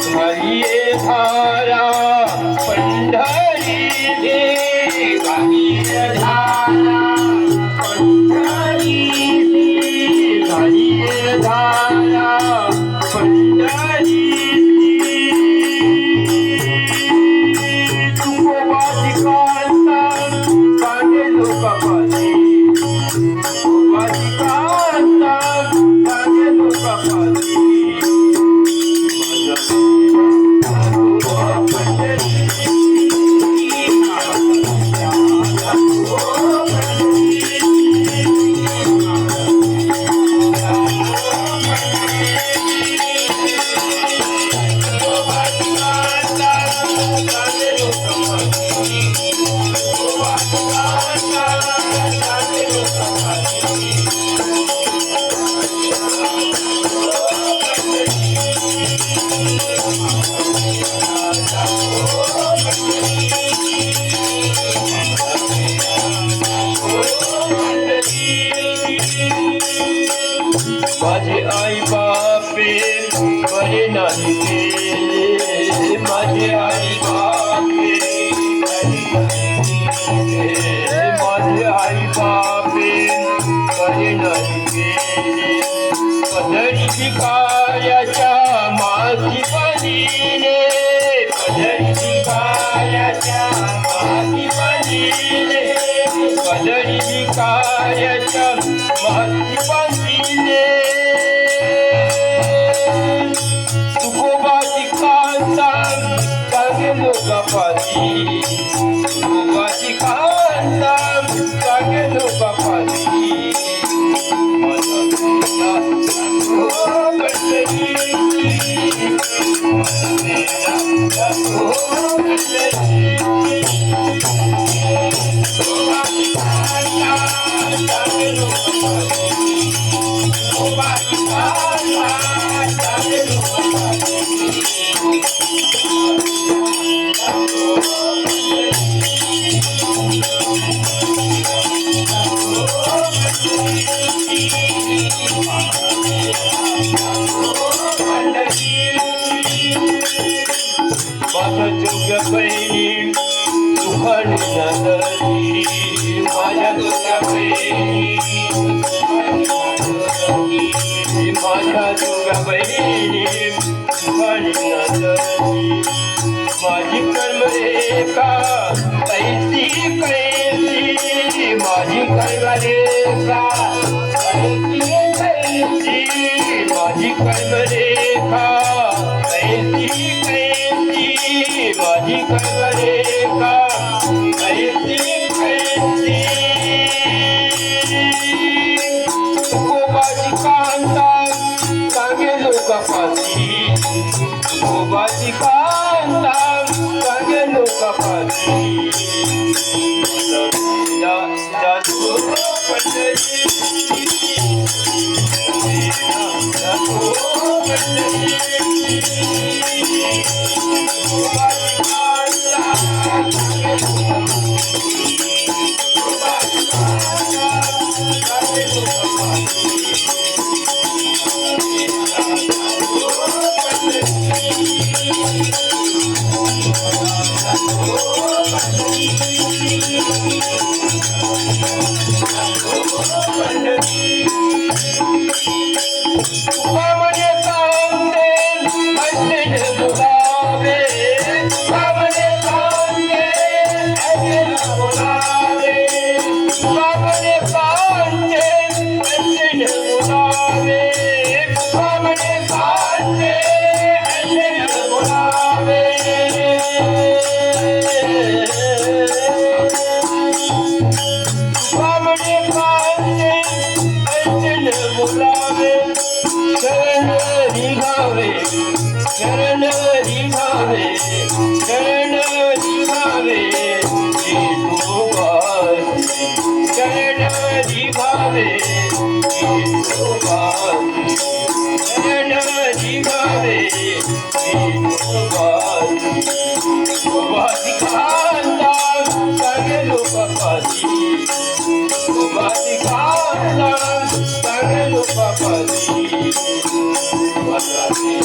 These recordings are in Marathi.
घालिये धारा पंढरी घालिये धारा पंढरी घालिये धारा पंढरी तुकोबाची कांता कांदे लोकांपाशी तुकोबाची कांता कांदे लोकांपाशी माझे आई बापे बरे नाही केले माझे आई बापे बरे नाही केले माझे आई बापे बरे नाही केले पदरी भिकाऱ्याच्या माती बनिले पदरी भिकाऱ्याच्या माती बनिले पदरी भिकाऱ्याच्या माती बनिले तुकोबाची कांता कांदे लोकांपाशी तुकोबाची कांता कांदे लोकांपाशी माझ्या जोग्या बहिणी सुखाने नांदली माझ्या जोग्या बहिणी माझ्या जोग्या बहिणी सुखाने नांदली माझी कर्मरेखा कैसी कैसी माझी कर्मरेखा कैसी कैसी माझी कर्मरेखा कैसी कैसी माझी कर्मरेखा कैसी कैसी तुकोबाची कांता कांगे लोकांपाशी तुकोबाची कांता कांगे लोकांपाशी शरण रिघावे शरण रिघावे शरण रिघावे शरण रिघावे कांदा सगळे लोक पासी कांदा सगळे लोक पासी Thank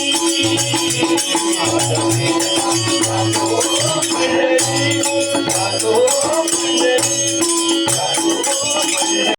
you.